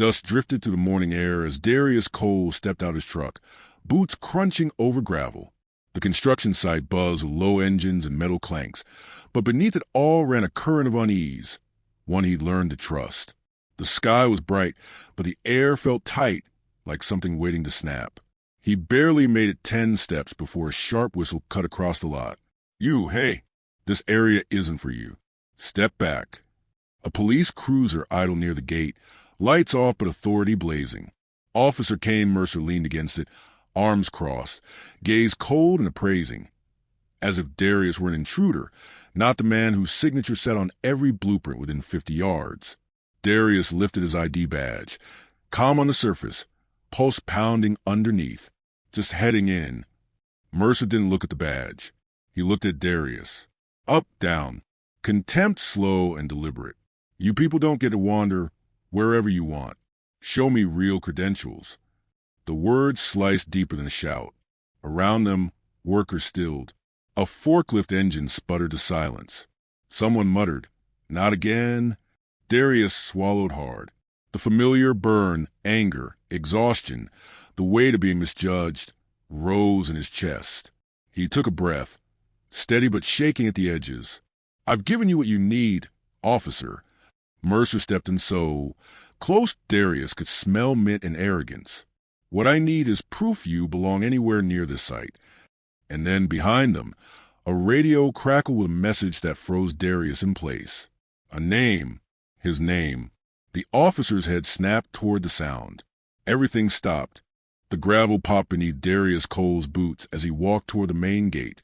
Dust drifted through the morning air as Darius Cole stepped out his truck, boots crunching over gravel. The construction site buzzed with low engines and metal clanks, but beneath it all ran a current of unease, one he'd learned to trust. The sky was bright, but the air felt tight, like something waiting to snap. He barely made it 10 steps before a sharp whistle cut across the lot. Hey, this area isn't for you. Step back. A police cruiser idled near the gate, lights off but authority blazing. Officer Kane Mercer leaned against it, arms crossed, gaze cold and appraising, as if Darius were an intruder, not the man whose signature sat on every blueprint within 50 yards. Darius lifted his ID badge, calm on the surface, pulse pounding underneath, just heading in. Mercer didn't look at the badge. He looked at Darius. Up, down. Contempt slow and deliberate. You people don't get to wander wherever you want. Show me real credentials. The words sliced deeper than a shout. Around them, workers stilled. A forklift engine sputtered to silence. Someone muttered, "Not again." Darius swallowed hard. The familiar burn, anger, exhaustion, the weight of being misjudged, rose in his chest. He took a breath, steady but shaking at the edges. "I've given you what you need, officer." Mercer stepped in so close Darius could smell mint and arrogance. "What I need is proof you belong anywhere near this site." And then behind them, a radio crackled with a message that froze Darius in place. A name, his name. The officer's head snapped toward the sound. Everything stopped. The gravel popped beneath Darius Cole's boots as he walked toward the main gate,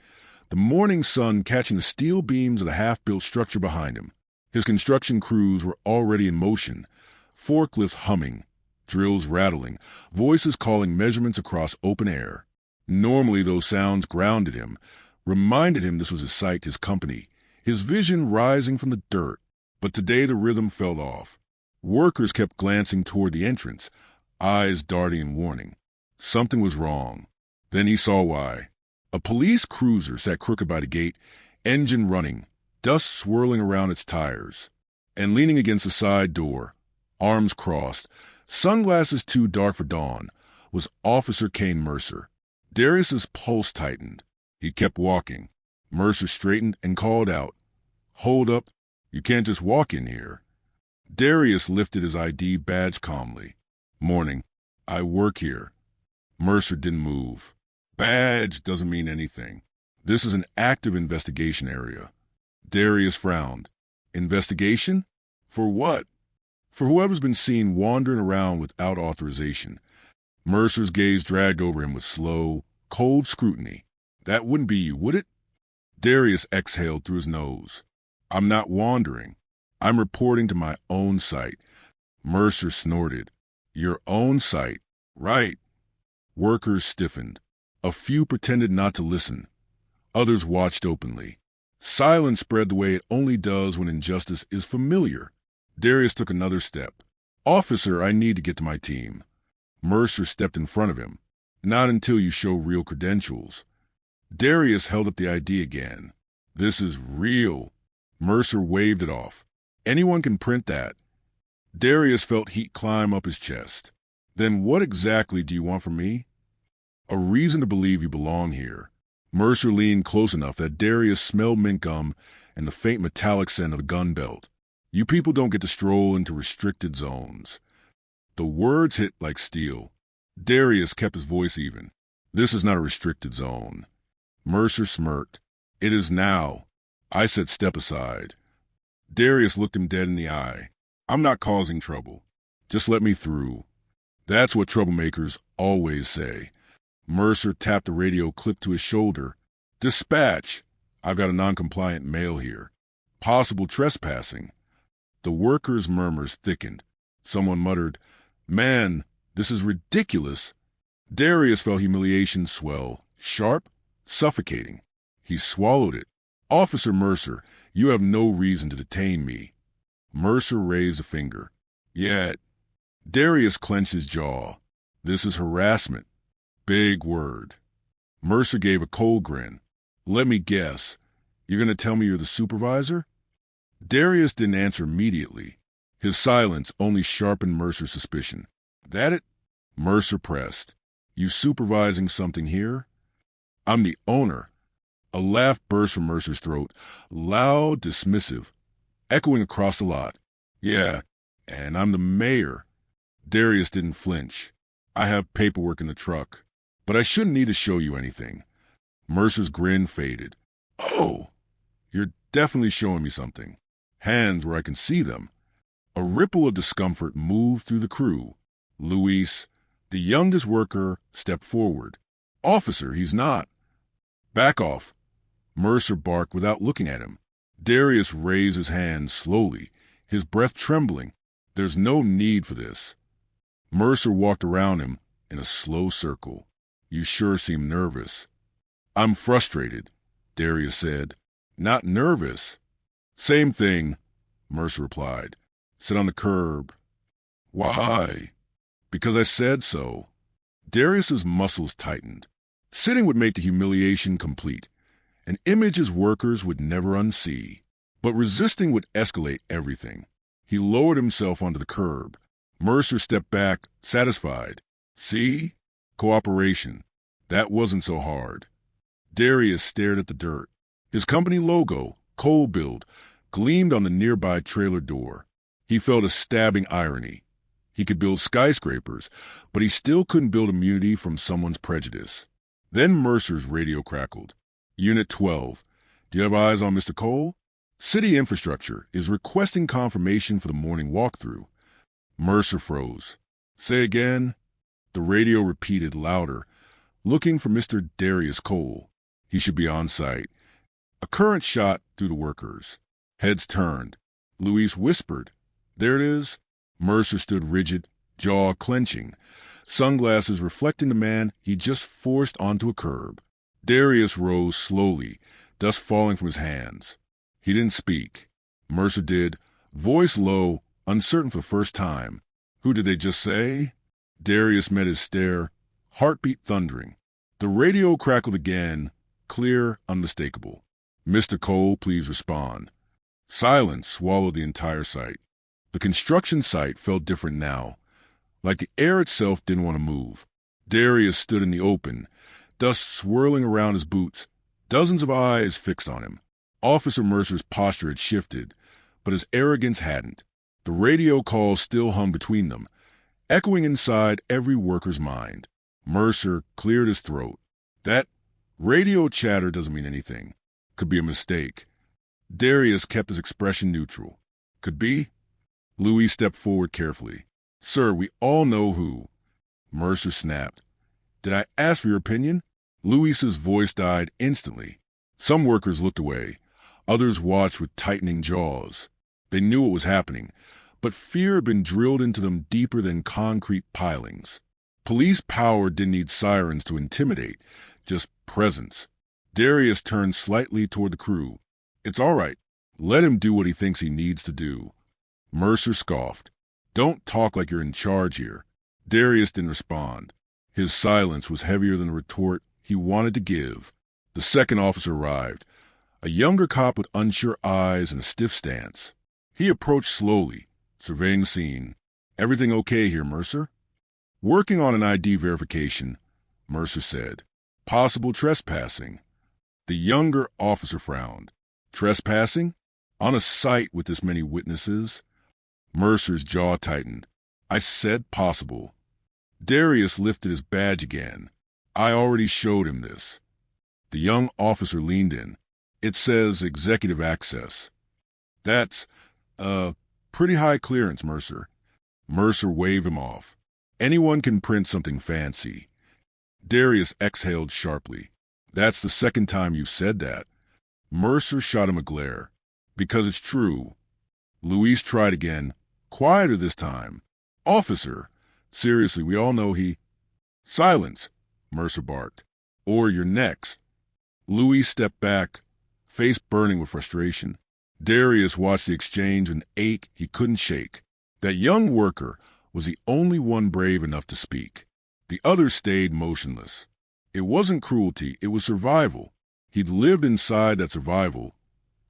the morning sun catching the steel beams of the half-built structure behind him. His construction crews were already in motion, forklifts humming, drills rattling, voices calling measurements across open air. Normally those sounds grounded him, reminded him this was his site, his company, his vision rising from the dirt. But today the rhythm fell off. Workers kept glancing toward the entrance, eyes darting in warning. Something was wrong. Then he saw why. A police cruiser sat crooked by the gate, engine running, dust swirling around its tires. And leaning against the side door, arms crossed, sunglasses too dark for dawn, was Officer Kane Mercer. Darius's pulse tightened. He kept walking. Mercer straightened and called out, "Hold up. You can't just walk in here." Darius lifted his ID badge calmly. "Morning. I work here." Mercer didn't move. "Badge doesn't mean anything. This is an active investigation area." Darius frowned. "Investigation? For what?" "For whoever's been seen wandering around without authorization." Mercer's gaze dragged over him with slow, cold scrutiny. "That wouldn't be you, would it?" Darius exhaled through his nose. "I'm not wandering. I'm reporting to my own site." Mercer snorted. "Your own site? Right." Workers stiffened. A few pretended not to listen. Others watched openly. Silence spread the way it only does when injustice is familiar. Darius took another step. "Officer, I need to get to my team." Mercer stepped in front of him. "Not until you show real credentials." Darius held up the ID again. "This is real." Mercer waved it off. "Anyone can print that." Darius felt heat climb up his chest. "Then what exactly do you want from me?" "A reason to believe you belong here." Mercer leaned close enough that Darius smelled mint gum and the faint metallic scent of a gun belt. "You people don't get to stroll into restricted zones." The words hit like steel. Darius kept his voice even. "This is not a restricted zone." Mercer smirked. "It is now. I said step aside." Darius looked him dead in the eye. "I'm not causing trouble. Just let me through." "That's what troublemakers always say." Mercer tapped the radio clip to his shoulder. "Dispatch! I've got a non-compliant male here. Possible trespassing." The workers' murmurs thickened. Someone muttered, "Man, this is ridiculous." Darius felt humiliation swell, sharp, suffocating. He swallowed it. "Officer Mercer, you have no reason to detain me." Mercer raised a finger. "Yet." Darius clenched his jaw. "This is harassment." Big word. Mercer gave a cold grin. "Let me guess. You're going to tell me you're the supervisor?" Darius didn't answer immediately. His silence only sharpened Mercer's suspicion. That it? Mercer pressed. You supervising something here? I'm the owner. A laugh burst from Mercer's throat, loud, dismissive, echoing across the lot. Yeah, and I'm the mayor. Darius didn't flinch. I have paperwork in the truck, but I shouldn't need to show you anything. Mercer's grin faded. Oh, you're definitely showing me something. Hands where I can see them. A ripple of discomfort moved through the crew. Luis, the youngest worker, stepped forward. Officer, he's not. Back off. Mercer barked without looking at him. Darius raised his hand slowly, his breath trembling. There's no need for this. Mercer walked around him in a slow circle. You sure seem nervous. I'm frustrated, Darius said. Not nervous. Same thing, Mercer replied. Sit on the curb. Why? Because I said so. Darius's muscles tightened. Sitting would make the humiliation complete, an image his workers would never unsee. But resisting would escalate everything. He lowered himself onto the curb. Mercer stepped back, satisfied. See? Cooperation. That wasn't so hard. Darius stared at the dirt. His company logo, Coal Build, gleamed on the nearby trailer door. He felt a stabbing irony. He could build skyscrapers, but he still couldn't build immunity from someone's prejudice. Then Mercer's radio crackled. Unit 12. Do you have eyes on Mr. Cole? City Infrastructure is requesting confirmation for the morning walkthrough. Mercer froze. Say again? The radio repeated louder. Looking for Mr. Darius Cole. He should be on site. A current shot through the workers. Heads turned. Luis whispered. There it is. Mercer stood rigid, jaw clenching, sunglasses reflecting the man he just forced onto a curb. Darius rose slowly, dust falling from his hands. He didn't speak. Mercer did, voice low, uncertain for the first time. Who did they just say? Darius met his stare, heartbeat thundering. The radio crackled again, clear, unmistakable. Mr. Cole, please respond. Silence swallowed the entire site. The construction site felt different now, like the air itself didn't want to move. Darius stood in the open, dust swirling around his boots, dozens of eyes fixed on him. Officer Mercer's posture had shifted, but his arrogance hadn't. The radio call still hung between them, echoing inside every worker's mind. Mercer cleared his throat. That radio chatter doesn't mean anything. Could be a mistake. Darius kept his expression neutral. Could be? Louis stepped forward carefully. Sir, we all know who. Mercer snapped. Did I ask for your opinion? Louis's voice died instantly. Some workers looked away. Others watched with tightening jaws. They knew what was happening, but fear had been drilled into them deeper than concrete pilings. Police power didn't need sirens to intimidate, just presence. Darius turned slightly toward the crew. It's all right. Let him do what he thinks he needs to do. Mercer scoffed. Don't talk like you're in charge here. Darius didn't respond. His silence was heavier than the retort he wanted to give. The second officer arrived, a younger cop with unsure eyes and a stiff stance. He approached slowly, surveying the scene. Everything okay here, Mercer? Working on an ID verification, Mercer said. Possible trespassing. The younger officer frowned. Trespassing? On a site with this many witnesses? Mercer's jaw tightened. I said possible. Darius lifted his badge again. I already showed him this. The young officer leaned in. It says executive access. That's, pretty high clearance, Mercer. Mercer waved him off. Anyone can print something fancy. Darius exhaled sharply. That's the second time you said that. Mercer shot him a glare. Because it's true. Luis tried again, quieter this time. Officer, seriously, we all know he... Silence, Mercer barked. Or you're next. Luis stepped back, face burning with frustration. Darius watched the exchange with an ache he couldn't shake. That young worker was the only one brave enough to speak. The others stayed motionless. It wasn't cruelty, it was survival. He'd lived inside that survival.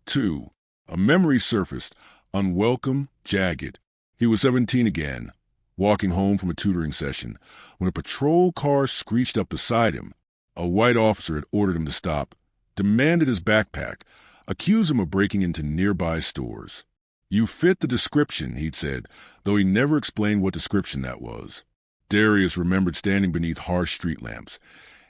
2. A memory surfaced, unwelcome, jagged. He was 17 again, walking home from a tutoring session, when a patrol car screeched up beside him. A white officer had ordered him to stop, demanded his backpack, accused him of breaking into nearby stores. "You fit the description," he'd said, though he never explained what description that was. Darius remembered standing beneath harsh street lamps,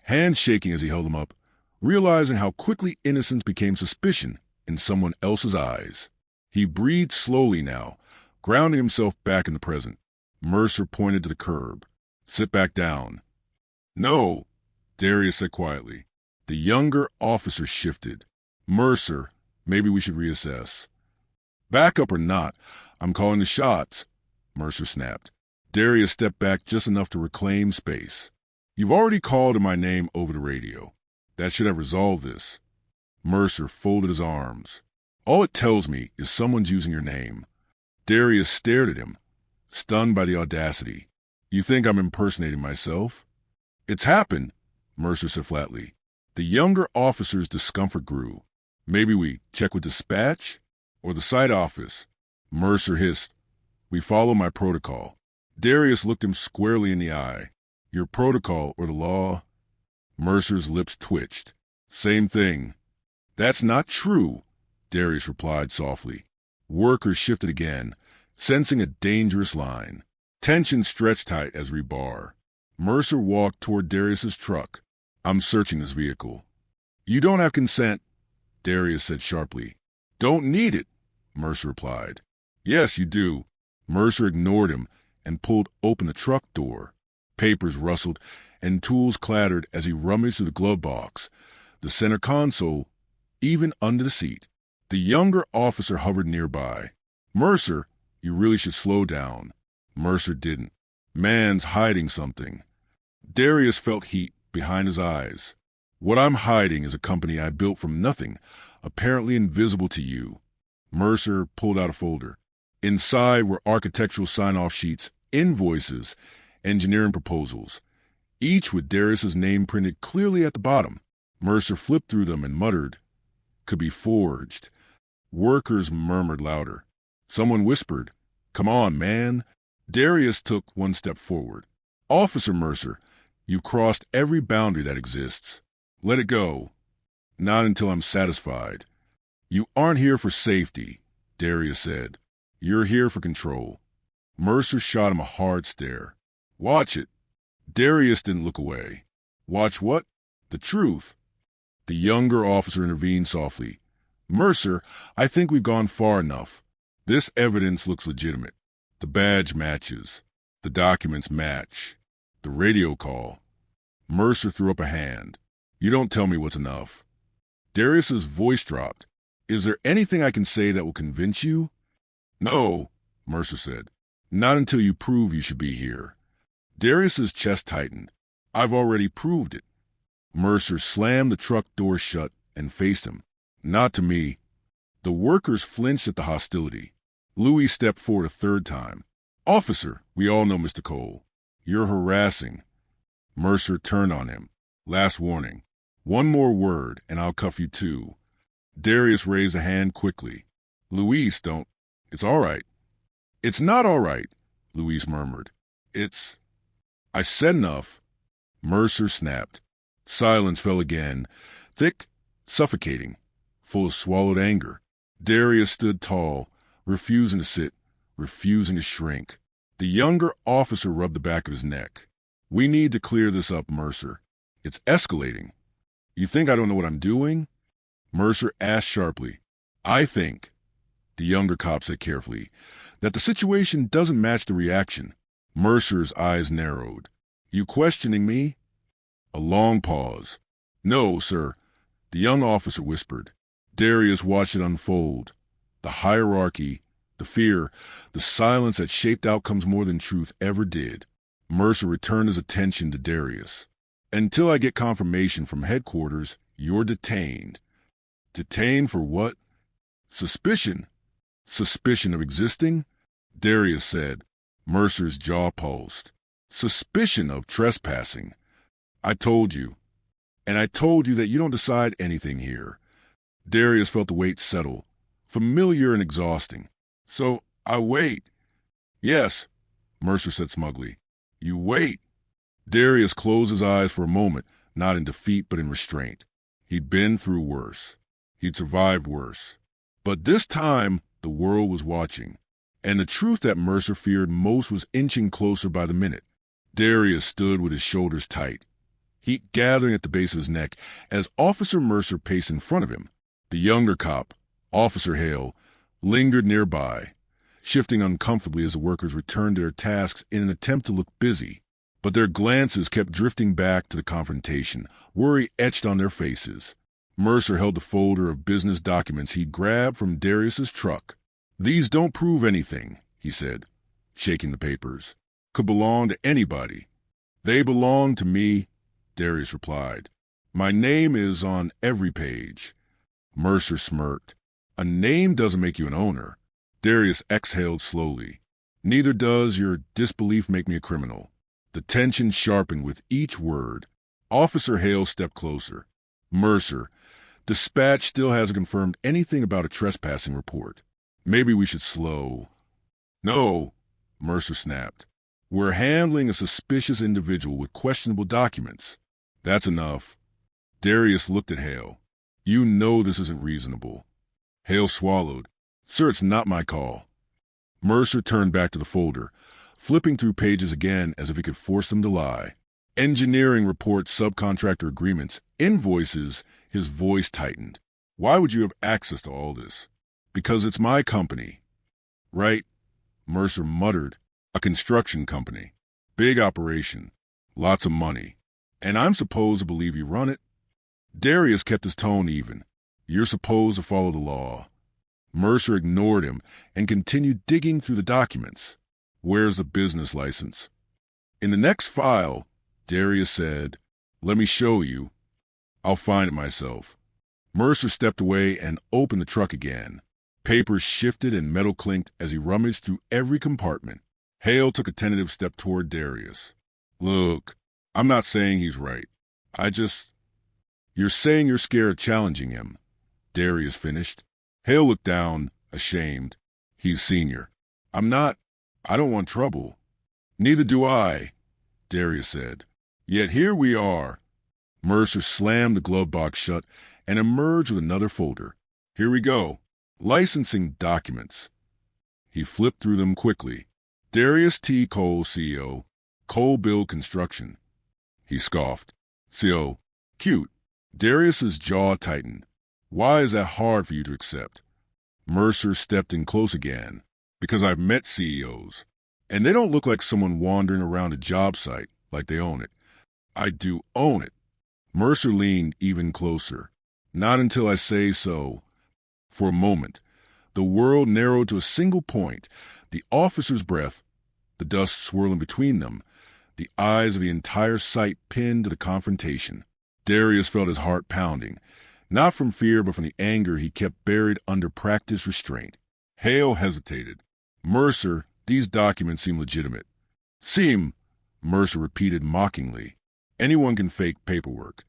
hands shaking as he held them up, realizing how quickly innocence became suspicion in someone else's eyes. He breathed slowly now, grounding himself back in the present. Mercer pointed to the curb. "Sit back down." "No," Darius said quietly. The younger officer shifted. "Mercer, maybe we should reassess." "Backup or not, I'm calling the shots," Mercer snapped. Darius stepped back just enough to reclaim space. "You've already called in my name over the radio. That should have resolved this." Mercer folded his arms. "All it tells me is someone's using your name." Darius stared at him, stunned by the audacity. "You think I'm impersonating myself?" "It's happened," Mercer said flatly. The younger officer's discomfort grew. "Maybe we check with dispatch? Or the site office?" Mercer hissed. "We follow my protocol." Darius looked him squarely in the eye. "Your protocol or the law?" Mercer's lips twitched. "Same thing." "That's not true," Darius replied softly. Workers shifted again, sensing a dangerous line. Tension stretched tight as rebar. Mercer walked toward Darius's truck. "I'm searching this vehicle." "You don't have consent," Darius said sharply. "Don't need it," Mercer replied. "Yes, you do." Mercer ignored him and pulled open the truck door. Papers rustled and tools clattered as he rummaged through the glove box, the center console, even under the seat. The younger officer hovered nearby. "Mercer, you really should slow down." Mercer didn't. "Man's hiding something." Darius felt heat behind his eyes. "What I'm hiding is a company I built from nothing, apparently invisible to you." Mercer pulled out a folder. Inside were architectural sign-off sheets, invoices, engineering proposals, each with Darius's name printed clearly at the bottom. Mercer flipped through them and muttered, "Could be forged." Workers murmured louder. Someone whispered, "Come on, man." Darius took one step forward. "Officer Mercer, you've crossed every boundary that exists. Let it go." "Not until I'm satisfied." "You aren't here for safety," Darius said. "You're here for control." Mercer shot him a hard stare. "Watch it." Darius didn't look away. "Watch what?" "The truth." The younger officer intervened softly. "Mercer, I think we've gone far enough. This evidence looks legitimate. The badge matches. The documents match. The radio call." Mercer threw up a hand. "You don't tell me what's enough." Darius's voice dropped. "Is there anything I can say that will convince you?" "No," Mercer said. "Not until you prove you should be here." Darius's chest tightened. "I've already proved it." Mercer slammed the truck door shut and faced him. "Not to me." The workers flinched at the hostility. Louis stepped forward a third time. "Officer, we all know Mr. Cole. You're harassing." Mercer turned on him. "Last warning. One more word, and I'll cuff you too." Darius raised a hand quickly. "Luis, don't." "It's all right." "It's not all right," Luis murmured. "It's—" "I said enough." Mercer snapped. Silence fell again, thick, suffocating, full of swallowed anger. Darius stood tall, refusing to sit, refusing to shrink. The younger officer rubbed the back of his neck. "We need to clear this up, Mercer. It's escalating." "You think I don't know what I'm doing?" Mercer asked sharply. "I think," the younger cop said carefully, "that the situation doesn't match the reaction." Mercer's eyes narrowed. "You questioning me?" A long pause. "No, sir," the young officer whispered. Darius watched it unfold. The hierarchy, the fear, the silence that shaped outcomes more than truth ever did. Mercer returned his attention to Darius. "Until I get confirmation from headquarters, you're detained." "Detained for what?" "Suspicion." "Suspicion of existing?" Darius said. Mercer's jaw pulsed. "Suspicion of trespassing." "I told you. And I told you that you don't decide anything here." Darius felt the weight settle, familiar and exhausting. "So I wait." Yes, Mercer said smugly. You wait. Darius closed his eyes for a moment, not in defeat but in restraint. He'd been through worse. He'd survived worse. But this time, the world was watching. And the truth that Mercer feared most was inching closer by the minute. Darius stood with his shoulders tight, heat gathering at the base of his neck as Officer Mercer paced in front of him. The younger cop, Officer Hale, lingered nearby, shifting uncomfortably as the workers returned to their tasks in an attempt to look busy. But their glances kept drifting back to the confrontation, worry etched on their faces. Mercer held the folder of business documents he'd grabbed from Darius's truck. These don't prove anything, he said, shaking the papers. Could belong to anybody. They belong to me, Darius replied. My name is on every page. Mercer smirked. A name doesn't make you an owner. Darius exhaled slowly. Neither does your disbelief make me a criminal. The tension sharpened with each word. Officer Hale stepped closer. Mercer, dispatch still hasn't confirmed anything about a trespassing report. Maybe we should slow. No, Mercer snapped. We're handling a suspicious individual with questionable documents. That's enough. Darius looked at Hale. You know this isn't reasonable. Hale swallowed. Sir, it's not my call. Mercer turned back to the folder, flipping through pages again as if he could force them to lie. Engineering reports, subcontractor agreements, invoices. His voice tightened. Why would you have access to all this? Because it's my company. Right? Mercer muttered. A construction company. Big operation. Lots of money. And I'm supposed to believe you run it? Darius kept his tone even. You're supposed to follow the law. Mercer ignored him and continued digging through the documents. Where's the business license? In the next file, Darius said. Let me show you. I'll find it myself. Mercer stepped away and opened the truck again. Papers shifted and metal clinked as he rummaged through every compartment. Hale took a tentative step toward Darius. Look, I'm not saying he's right. You're saying you're scared of challenging him. Darius finished. Hale looked down, ashamed. He's senior. I'm not. I don't want trouble. Neither do I, Darius said. Yet here we are. Mercer slammed the glove box shut and emerged with another folder. Here we go. Licensing documents. He flipped through them quickly. Darius T. Cole, CEO. Cole Build Construction. He scoffed. CO. Cute. Darius's jaw tightened. Why is that hard for you to accept? Mercer stepped in close again. Because I've met CEOs. And they don't look like someone wandering around a job site like they own it. I do own it. Mercer leaned even closer. Not until I say so. For a moment, the world narrowed to a single point, the officer's breath, the dust swirling between them, the eyes of the entire site pinned to the confrontation. Darius felt his heart pounding, not from fear but from the anger he kept buried under practiced restraint. Hale hesitated. Mercer, these documents seem legitimate. Seem, Mercer repeated mockingly. Anyone can fake paperwork.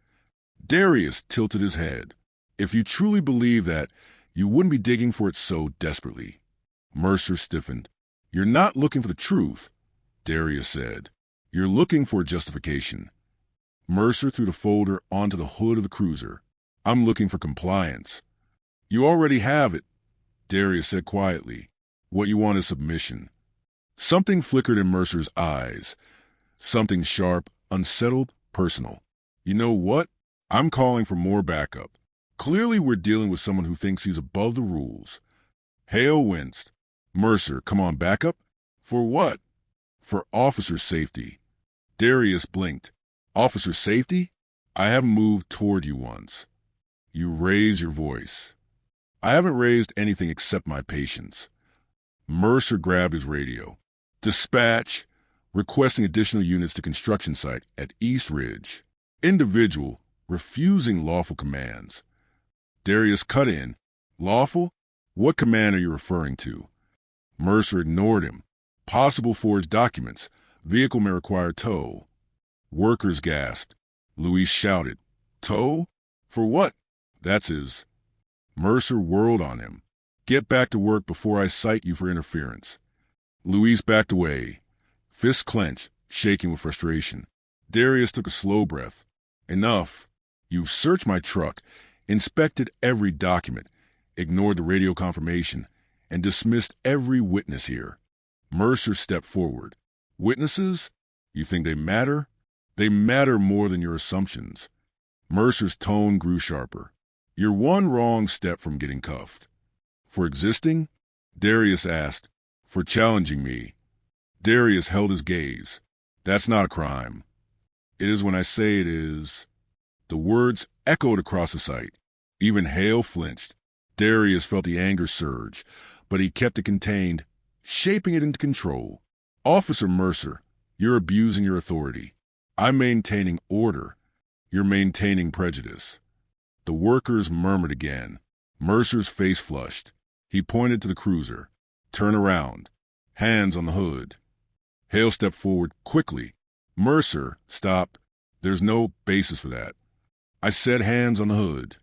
Darius tilted his head. If you truly believe that, you wouldn't be digging for it so desperately. Mercer stiffened. You're not looking for the truth, Darius said. You're looking for a justification. Mercer threw the folder onto the hood of the cruiser. I'm looking for compliance. You already have it, Darius said quietly. What you want is submission. Something flickered in Mercer's eyes. Something sharp, unsettled, personal. You know what? I'm calling for more backup. Clearly we're dealing with someone who thinks he's above the rules. Hale winced. Mercer, come on, backup? For what? For officer safety. Darius blinked. Officer safety? I haven't moved toward you once. You raised your voice. I haven't raised anything except my patience. Mercer grabbed his radio. Dispatch, requesting additional units to construction site at East Ridge. Individual, refusing lawful commands. Darius cut in. Lawful? What command are you referring to? Mercer ignored him. Possible forged documents. Vehicle may require tow. Workers gasped. Luis shouted. Tow? For what? That's his. Mercer whirled on him. Get back to work before I cite you for interference. Luis backed away, fists clenched, shaking with frustration. Darius took a slow breath. Enough. You've searched my truck, inspected every document, ignored the radio confirmation, and dismissed every witness here. Mercer stepped forward. Witnesses? You think they matter? They matter more than your assumptions. Mercer's tone grew sharper. You're one wrong step from getting cuffed. For existing? Darius asked. For challenging me. Darius held his gaze. That's not a crime. It is when I say it is. The words echoed across the site. Even Hale flinched. Darius felt the anger surge, but he kept it contained, shaping it into control. Officer Mercer, you're abusing your authority. I'm maintaining order. You're maintaining prejudice. The workers murmured again. Mercer's face flushed. He pointed to the cruiser. Turn around. Hands on the hood. Hale stepped forward quickly. Mercer, stop. There's no basis for that. I said hands on the hood.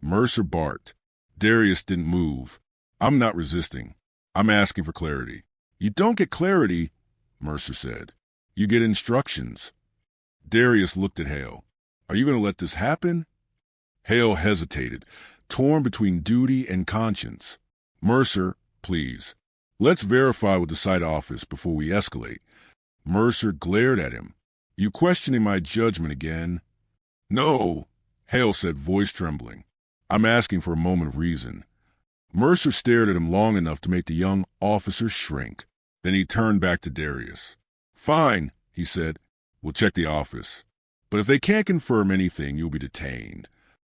Mercer barked. Darius didn't move. I'm not resisting. I'm asking for clarity. You don't get clarity, Mercer said. You get instructions. Darius looked at Hale. Are you going to let this happen? Hale hesitated, torn between duty and conscience. Mercer, please. Let's verify with the site office before we escalate. Mercer glared at him. You questioning my judgment again? No, Hale said, voice trembling. I'm asking for a moment of reason. Mercer stared at him long enough to make the young officer shrink. Then he turned back to Darius. Fine, he said. We'll check the office. But if they can't confirm anything, you'll be detained.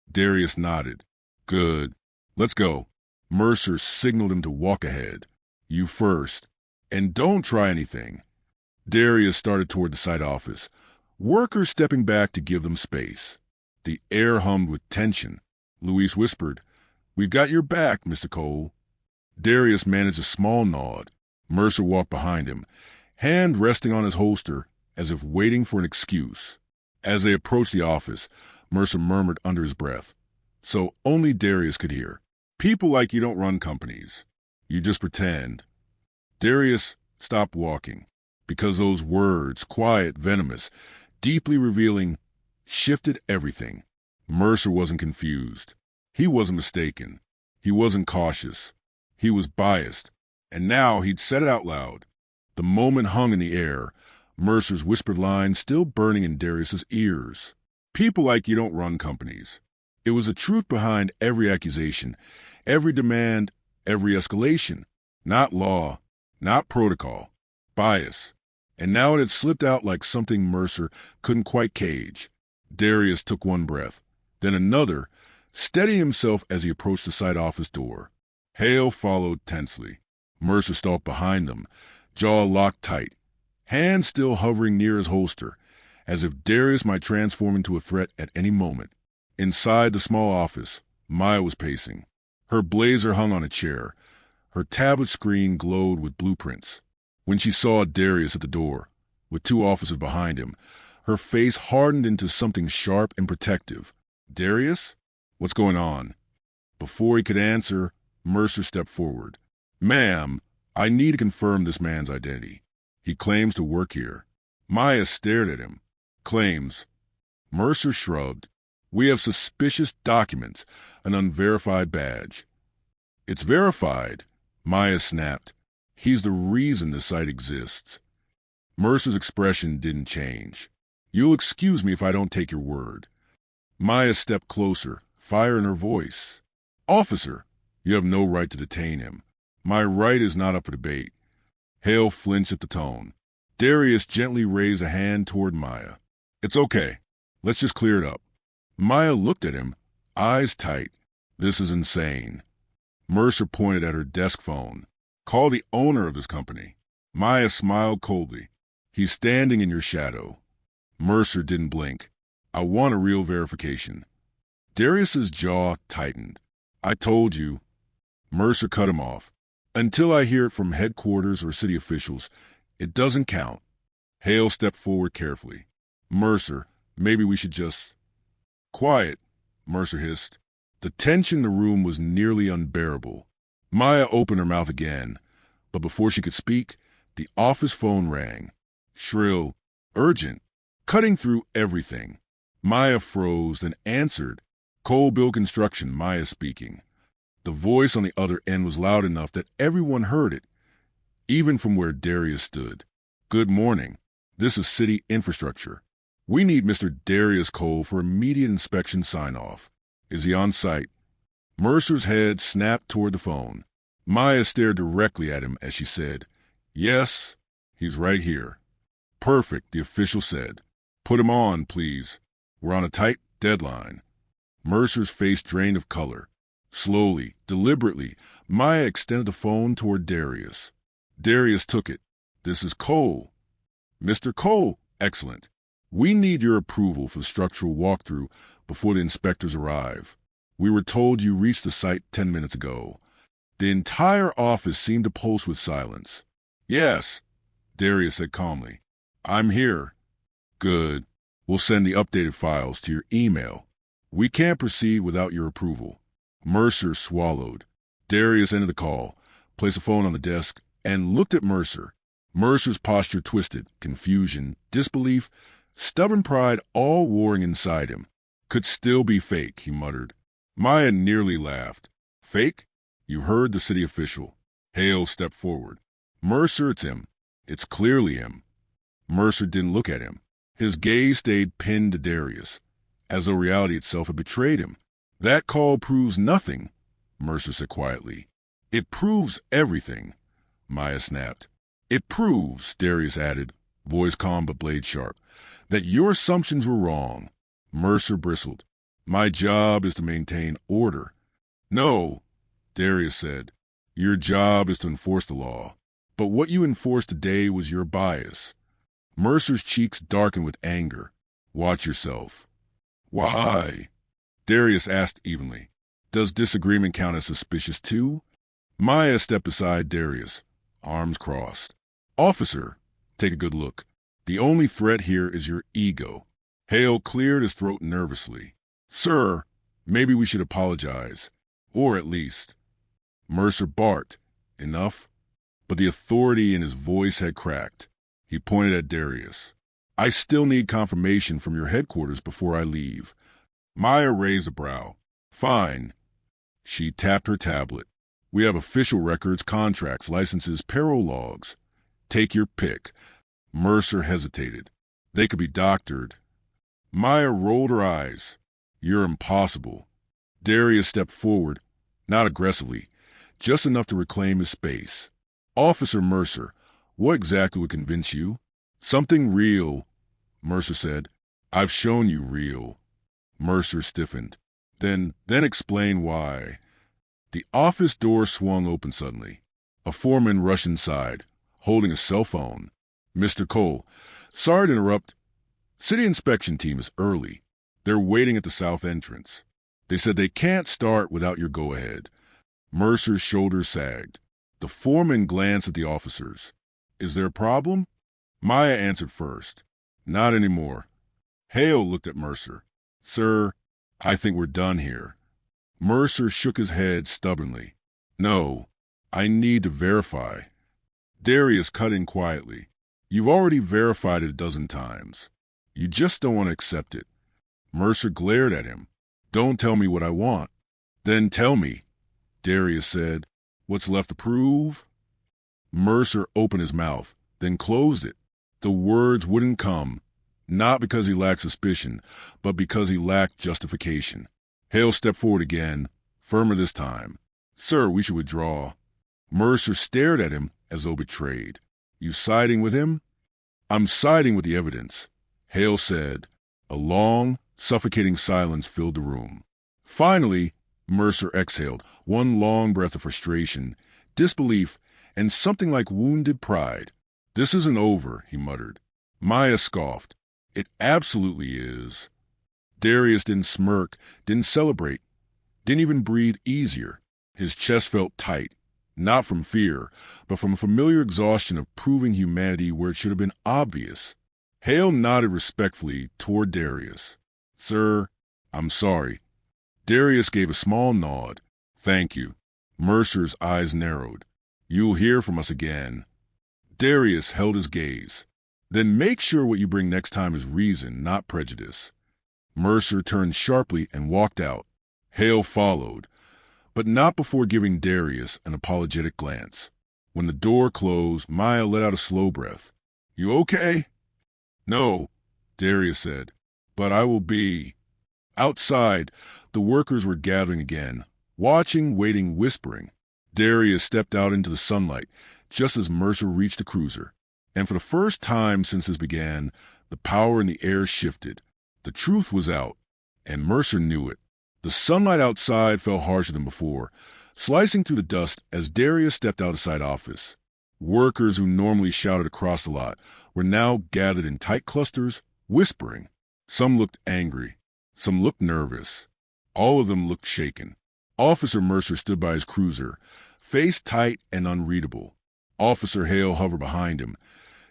Darius nodded. Good. Let's go. Mercer signaled him to walk ahead. You first. And don't try anything. Darius started toward the site office, workers stepping back to give them space. The air hummed with tension. Luis whispered, We've got your back, Mr. Cole. Darius managed a small nod. Mercer walked behind him, hand resting on his holster as if waiting for an excuse. As they approached the office, Mercer murmured under his breath, so only Darius could hear. People like you don't run companies. You just pretend. Darius stopped walking, because those words, quiet, venomous, deeply revealing, shifted everything. Mercer wasn't confused. He wasn't mistaken. He wasn't cautious. He was biased. And now he'd said it out loud. The moment hung in the air, Mercer's whispered line still burning in Darius's ears. People like you don't run companies. It was the truth behind every accusation, every demand, every escalation. Not law, not protocol, bias. And now it had slipped out like something Mercer couldn't quite cage. Darius took one breath, then another, steadying himself as he approached the site office door. Hale followed tensely. Mercer stalked behind them, jaw locked tight, hand still hovering near his holster, as if Darius might transform into a threat at any moment. Inside the small office, Maya was pacing. Her blazer hung on a chair. Her tablet screen glowed with blueprints. When she saw Darius at the door, with two officers behind him, her face hardened into something sharp and protective. Darius? What's going on? Before he could answer, Mercer stepped forward. Ma'am, I need to confirm this man's identity. He claims to work here. Maya stared at him. Claims. Mercer shrugged. We have suspicious documents, an unverified badge. It's verified, Maya snapped. He's the reason the site exists. Mercer's expression didn't change. You'll excuse me if I don't take your word. Maya stepped closer, fire in her voice. Officer, you have no right to detain him. My right is not up for debate. Hale flinched at the tone. Darius gently raised a hand toward Maya. It's okay. Let's just clear it up. Maya looked at him, eyes tight. This is insane. Mercer pointed at her desk phone. Call the owner of this company. Maya smiled coldly. He's standing in your shadow. Mercer didn't blink. I want a real verification. Darius's jaw tightened. I told you. Mercer cut him off. Until I hear it from headquarters or city officials, it doesn't count. Hale stepped forward carefully. Mercer, maybe we should just... Quiet, Mercer hissed. The tension in the room was nearly unbearable. Maya opened her mouth again, but before she could speak, The office phone rang. Shrill, urgent, cutting through everything. Maya froze, then answered. Coal Bill Construction, Maya speaking. The voice on the other end was loud enough that everyone heard it, even from where Darius stood. Good morning. This is city infrastructure. We need Mr. Darius Cole for immediate inspection sign-off. Is he on site? Mercer's head snapped toward the phone. Maya stared directly at him as she said, Yes, he's right here. Perfect, the official said. Put him on, please. We're on a tight deadline. Mercer's face drained of color. Slowly, deliberately, Maya extended the phone toward Darius. Darius took it. This is Cole. Mr. Cole, excellent. We need your approval for the structural walkthrough before the inspectors arrive. We were told you reached the site 10 minutes ago. The entire office seemed to pulse with silence. Yes, Darius said calmly. I'm here. Good. We'll send the updated files to your email. We can't proceed without your approval. Mercer swallowed. Darius ended the call, placed the phone on the desk, and looked at Mercer. Mercer's posture twisted, confusion, disbelief, stubborn pride all warring inside him. Could still be fake, he muttered. Maya nearly laughed. Fake? You heard the city official. Hale stepped forward. Mercer, it's him. It's clearly him. Mercer didn't look at him. His gaze stayed pinned to Darius, as though reality itself had betrayed him. That call proves nothing, Mercer said quietly. It proves everything, Maya snapped. It proves, Darius added, voice calm but blade sharp, that your assumptions were wrong. Mercer bristled. My job is to maintain order. No, Darius said. Your job is to enforce the law. But what you enforced today was your bias. Mercer's cheeks darkened with anger. Watch yourself. Why? Darius asked evenly. Does disagreement count as suspicious too? Maya stepped beside Darius, arms crossed. Officer, take a good look. The only threat here is your ego. Hale cleared his throat nervously. Sir, maybe we should apologize. Or at least. Mercer barked. Enough? But the authority in his voice had cracked. He pointed at Darius. I still need confirmation from your headquarters before I leave. Maya raised a brow. Fine. She tapped her tablet. We have official records, contracts, licenses, payroll logs. Take your pick. Mercer hesitated. They could be doctored. Maya rolled her eyes. You're impossible. Darius stepped forward, not aggressively, just enough to reclaim his space. Officer Mercer, what exactly would convince you? Something real, Mercer said. I've shown you real. Mercer stiffened. Then explain why. The office door swung open suddenly. A foreman rushed inside, holding a cell phone. Mr. Cole, sorry to interrupt. City inspection team is early. They're waiting at the south entrance. They said they can't start without your go-ahead. Mercer's shoulders sagged. The foreman glanced at the officers. Is there a problem? Maya answered first. Not anymore. Hale looked at Mercer. Sir, I think we're done here. Mercer shook his head stubbornly. No, I need to verify. Darius cut in quietly. You've already verified it a dozen times. You just don't want to accept it. Mercer glared at him. Don't tell me what I want. Then tell me, Darius said. What's left to prove? Mercer opened his mouth, then closed it. The words wouldn't come, not because he lacked suspicion, but because he lacked justification. Hale stepped forward again, firmer this time. Sir, we should withdraw. Mercer stared at him as though betrayed. You siding with him? I'm siding with the evidence, Hale said. A long, suffocating silence filled the room. Finally, Mercer exhaled, one long breath of frustration, disbelief, and something like wounded pride. This isn't over, he muttered. Maya scoffed. It absolutely is. Darius didn't smirk, didn't celebrate, didn't even breathe easier. His chest felt tight, not from fear, but from a familiar exhaustion of proving humanity where it should have been obvious. Hale nodded respectfully toward Darius. Sir, I'm sorry. Darius gave a small nod. Thank you. Mercer's eyes narrowed. You'll hear from us again. Darius held his gaze. Then make sure what you bring next time is reason, not prejudice. Mercer turned sharply and walked out. Hale followed, but not before giving Darius an apologetic glance. When the door closed, Maya let out a slow breath. "You okay?" "No," Darius said, "but I will be." Outside, the workers were gathering again, watching, waiting, whispering. Darius stepped out into the sunlight just as Mercer reached the cruiser. And for the first time since this began, the power in the air shifted. The truth was out, and Mercer knew it. The sunlight outside fell harsher than before, slicing through the dust as Darius stepped out of the side office. Workers who normally shouted across the lot were now gathered in tight clusters, whispering. Some looked angry. Some looked nervous. All of them looked shaken. Officer Mercer stood by his cruiser, face tight and unreadable. Officer Hale hovered behind him,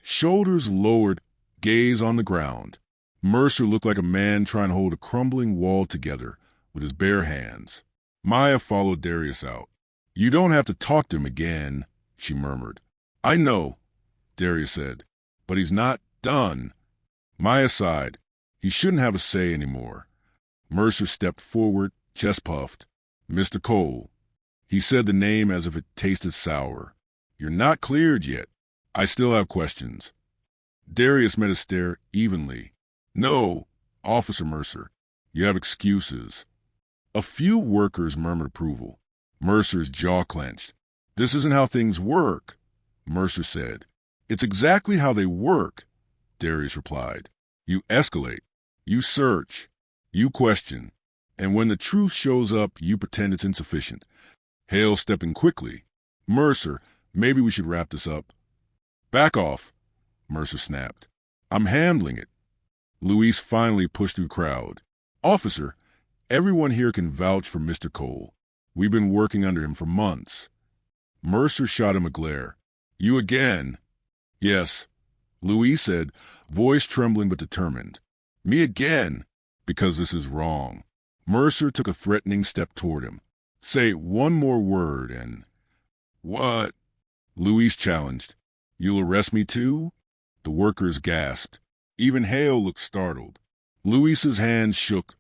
shoulders lowered, gaze on the ground. Mercer looked like a man trying to hold a crumbling wall together with his bare hands. Maya followed Darius out. "You don't have to talk to him again," she murmured. "I know," Darius said, "but he's not done." Maya sighed. He shouldn't have a say anymore. Mercer stepped forward, chest puffed. "Mr. Cole." He said the name as if it tasted sour. "You're not cleared yet. I still have questions." Darius met his stare evenly. "No, Officer Mercer. You have excuses." A few workers murmured approval. Mercer's jaw clenched. "This isn't how things work," Mercer said. "It's exactly how they work," Darius replied. "You escalate. You search. You question. And when the truth shows up, you pretend it's insufficient." Hale stepped in quickly. "Mercer, maybe we should wrap this up." "Back off," Mercer snapped. "I'm handling it." Luis finally pushed through the crowd. "Officer, everyone here can vouch for Mr. Cole. We've been working under him for months." Mercer shot him a glare. "You again?" "Yes," Luis said, voice trembling but determined. "Me again, because this is wrong." Mercer took a threatening step toward him. "Say one more word and—" "What?" Luis challenged. "You'll arrest me too?" The workers gasped. Even Hale looked startled. Luis's hands shook,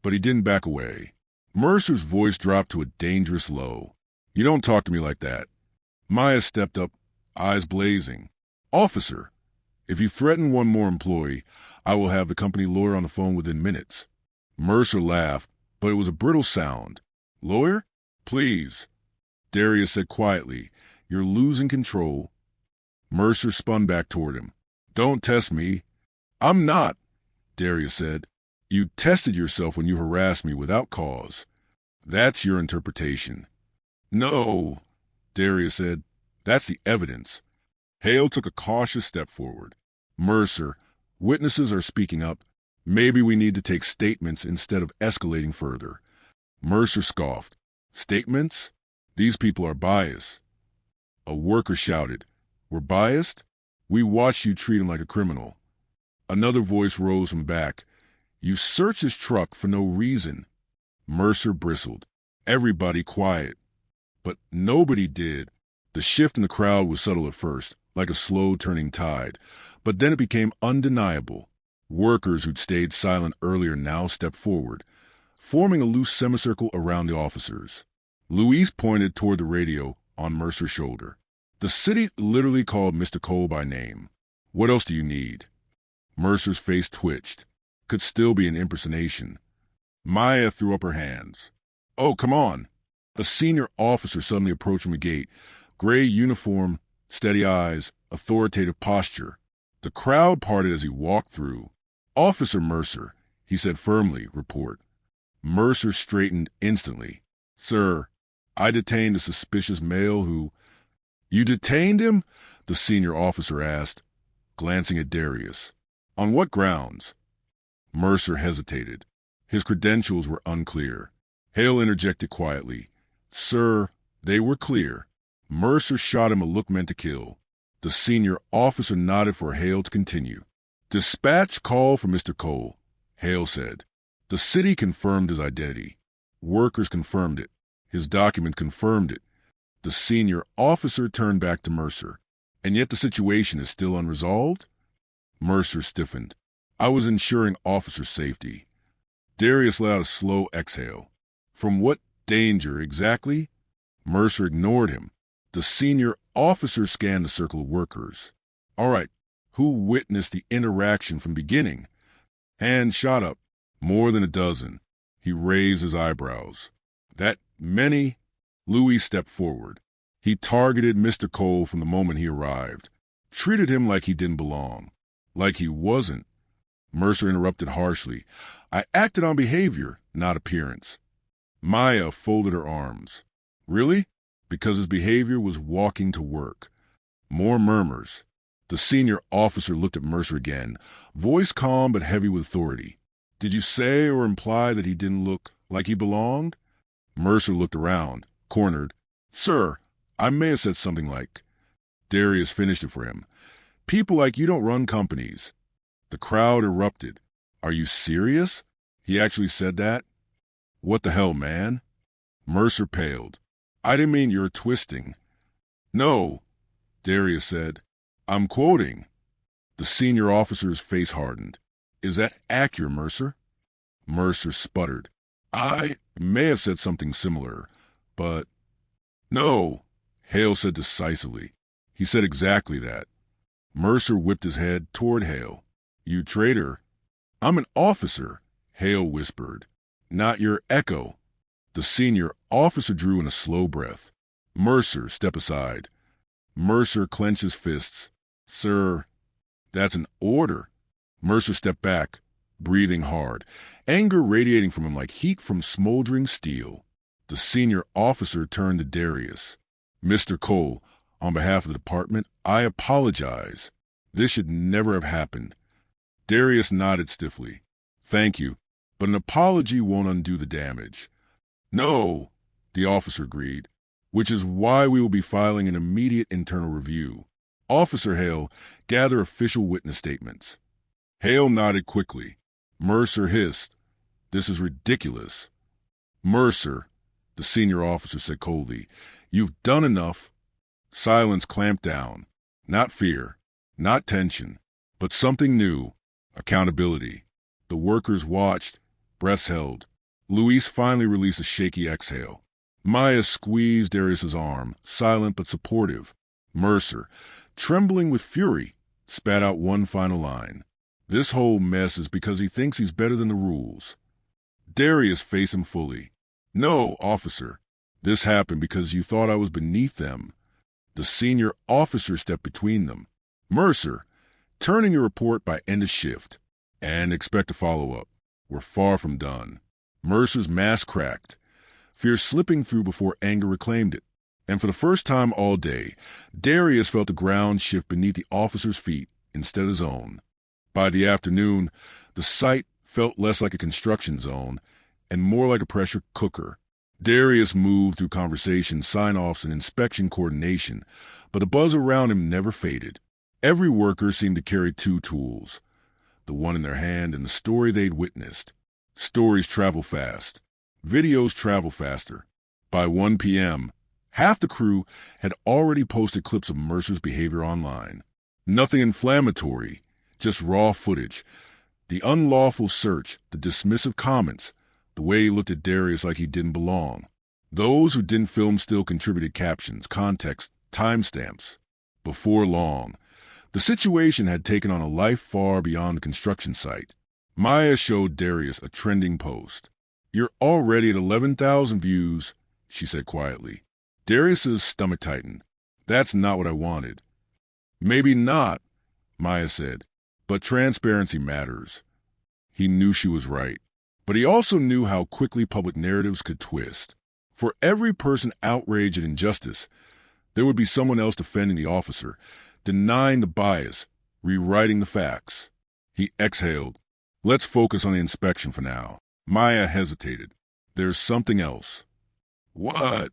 but he didn't back away. Mercer's voice dropped to a dangerous low. "You don't talk to me like that." Maya stepped up, eyes blazing. "Officer, if you threaten one more employee, I will have the company lawyer on the phone within minutes." Mercer laughed, but it was a brittle sound. "Lawyer? Please," Darius said quietly. "You're losing control." Mercer spun back toward him. "Don't test me." "I'm not," Darius said. "You tested yourself when you harassed me without cause. That's your interpretation." "No," Darius said. "That's the evidence." Hale took a cautious step forward. "Mercer, witnesses are speaking up. Maybe we need to take statements instead of escalating further." Mercer scoffed. "Statements? These people are biased." A worker shouted, "We're biased? We watched you treat him like a criminal." Another voice rose from back. "You searched his truck for no reason." Mercer bristled. Everybody quiet. But nobody did. The shift in the crowd was subtle at first, like a slow turning tide, but then it became undeniable. Workers who'd stayed silent earlier now stepped forward, forming a loose semicircle around the officers. Luis pointed toward the radio on Mercer's shoulder. "The city literally called Mr. Cole by name. What else do you need?" Mercer's face twitched. Could still be an impersonation. Maya threw up her hands. "Oh, come on." A senior officer suddenly approached from the gate. Gray uniform, steady eyes, authoritative posture. The crowd parted as he walked through. "Officer Mercer," he said firmly, "report." Mercer straightened instantly. "Sir, I detained a suspicious male who—" "You detained him?" the senior officer asked, glancing at Darius. "On what grounds?" Mercer hesitated. His credentials were unclear. Hale interjected quietly. "Sir, they were clear." Mercer shot him a look meant to kill. The senior officer nodded for Hale to continue. "Dispatch call for Mr. Cole," Hale said. The city confirmed his identity. Workers confirmed it. His document confirmed it. The senior officer turned back to Mercer. And yet the situation is still unresolved? Mercer stiffened. I was ensuring officer safety. Darius let out a slow exhale. From what danger exactly? Mercer ignored him. The senior officer scanned the circle of workers. All right, who witnessed the interaction from beginning? Hand shot up. More than a dozen. He raised his eyebrows. That many? Louis stepped forward. He targeted Mr. Cole from the moment he arrived. Treated him like he didn't belong. Like he wasn't. Mercer interrupted harshly. I acted on behavior, not appearance. Maya folded her arms. Really? Because his behavior was walking to work. More murmurs. The senior officer looked at Mercer again, voice calm but heavy with authority. Did you say or imply that he didn't look like he belonged? Mercer looked around, cornered. Sir, I may have said something like. Darius finished it for him. People like you don't run companies. The crowd erupted. Are you serious? He actually said that? What the hell, man? Mercer paled. I didn't mean you're twisting. No, Darius said. I'm quoting. The senior officer's face hardened. Is that accurate, Mercer? Mercer sputtered. I may have said something similar, but... No, Hale said decisively. He said exactly that. Mercer whipped his head toward Hale. You traitor. I'm an officer, Hale whispered. Not your echo. The senior officer drew in a slow breath. Mercer, step aside. Mercer clenched his fists. Sir, that's an order. Mercer stepped back, breathing hard, anger radiating from him like heat from smoldering steel. The senior officer turned to Darius. Mr. Cole, on behalf of the department, I apologize. This should never have happened. Darius nodded stiffly. Thank you, but an apology won't undo the damage. No, the officer agreed, which is why we will be filing an immediate internal review. Officer Hale, gather official witness statements. Hale nodded quickly. Mercer hissed. This is ridiculous. Mercer, the senior officer said coldly, you've done enough. Silence clamped down. Not fear, not tension, but something new. Accountability. The workers watched, breaths held. Luis finally released a shaky exhale. Maya squeezed Darius's arm, silent but supportive. Mercer, trembling with fury, spat out one final line. This whole mess is because he thinks he's better than the rules. Darius faced him fully. No, officer. This happened because you thought I was beneath them. The senior officer stepped between them. Mercer, turn in your report by end of shift. And expect a follow-up. We're far from done. Mercer's mask cracked, fear slipping through before anger reclaimed it. And for the first time all day, Darius felt the ground shift beneath the officer's feet instead of his own. By the afternoon, the site felt less like a construction zone and more like a pressure cooker. Darius moved through conversation, sign-offs, and inspection coordination, but the buzz around him never faded. Every worker seemed to carry two tools, the one in their hand and the story they'd witnessed. Stories travel fast. Videos travel faster. By 1 p.m., half the crew had already posted clips of Mercer's behavior online. Nothing inflammatory, just raw footage. The unlawful search, the dismissive comments, the way he looked at Darius like he didn't belong. Those who didn't film still contributed captions, context, timestamps. Before long, the situation had taken on a life far beyond the construction site. Maya showed Darius a trending post. You're already at 11,000 views, she said quietly. Darius's stomach tightened. That's not what I wanted. Maybe not, Maya said, but transparency matters. He knew she was right, but he also knew how quickly public narratives could twist. For every person outraged at injustice, there would be someone else defending the officer, denying the bias, rewriting the facts. He exhaled. Let's focus on the inspection for now. Maya hesitated. There's something else. What?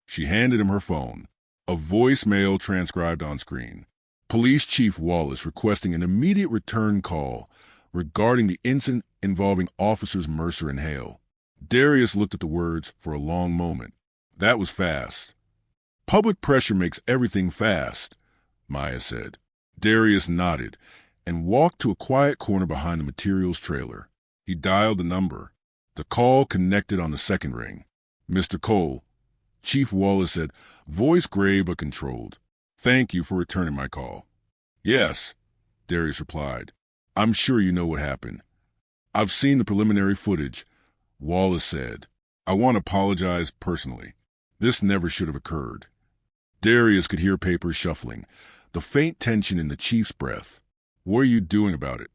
She handed him her phone. A voicemail transcribed on screen. Police Chief Wallace requesting an immediate return call regarding the incident involving officers Mercer and Hale. Darius looked at the words for a long moment. That was fast. Public pressure makes everything fast. Maya said. Darius nodded and walked to a quiet corner behind the materials trailer. He dialed the number. The call connected on the second ring. Mr. Cole, Chief Wallace said, voice grave but controlled. Thank you for returning my call. Yes, Darius replied. I'm sure you know what happened. I've seen the preliminary footage, Wallace said. I want to apologize personally. This never should have occurred. Darius could hear papers shuffling, the faint tension in the chief's breath. What are you doing about it?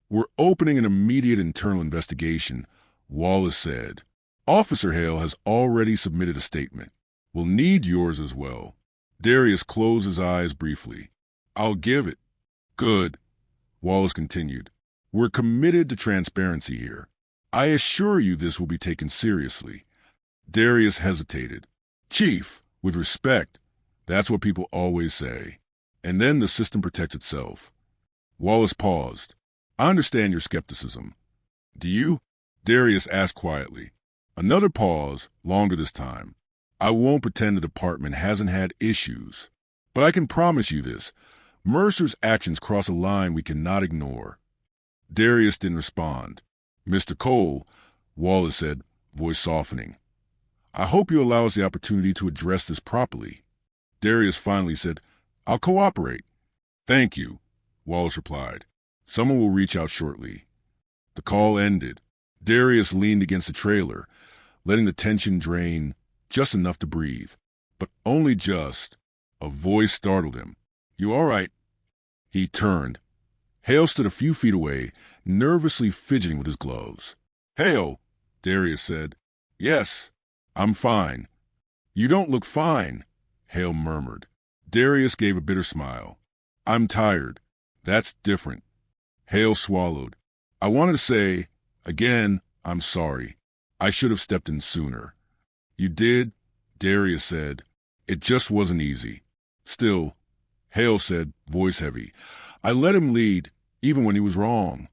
We're opening an immediate internal investigation, Wallace said. Officer Hale has already submitted a statement. We'll need yours as well. Darius closed his eyes briefly. I'll give it. Good, Wallace continued. We're committed to transparency here. I assure you this will be taken seriously. Darius hesitated. Chief, with respect, that's what people always say. And then the system protects itself. Wallace paused. I understand your skepticism. Do you? Darius asked quietly. Another pause, longer this time. I won't pretend the department hasn't had issues. But I can promise you this. Mercer's actions cross a line we cannot ignore. Darius didn't respond. Mr. Cole, Wallace said, voice softening. I hope you allow us the opportunity to address this properly. Darius finally said, I'll cooperate. Thank you, Wallace replied. Someone will reach out shortly. The call ended. Darius leaned against the trailer, letting the tension drain just enough to breathe. But only just. A voice startled him. You all right? He turned. Hale stood a few feet away, nervously fidgeting with his gloves. Hale, Darius said. Yes, I'm fine. You don't look fine, Hale murmured. Darius gave a bitter smile. I'm tired. That's different. Hale swallowed. I wanted to say, again, I'm sorry. I should have stepped in sooner. You did, Darius said. It just wasn't easy. Still, Hale said, voice heavy, I let him lead, even when he was wrong.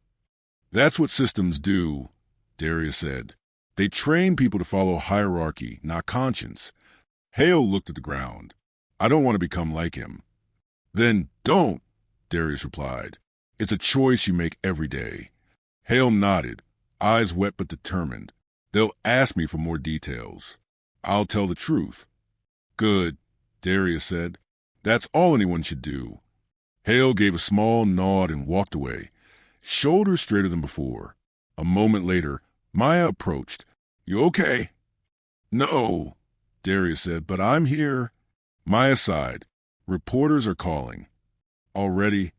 That's what systems do, Darius said. They train people to follow hierarchy, not conscience. Hale looked at the ground. I don't want to become like him. Then don't, Darius replied. It's a choice you make every day. Hale nodded, eyes wet but determined. They'll ask me for more details. I'll tell the truth. Good, Darius said. That's all anyone should do. Hale gave a small nod and walked away, shoulders straighter than before. A moment later, Maya approached. You okay? No, Darius said, but I'm here. Maya sighed. Reporters are calling. Already?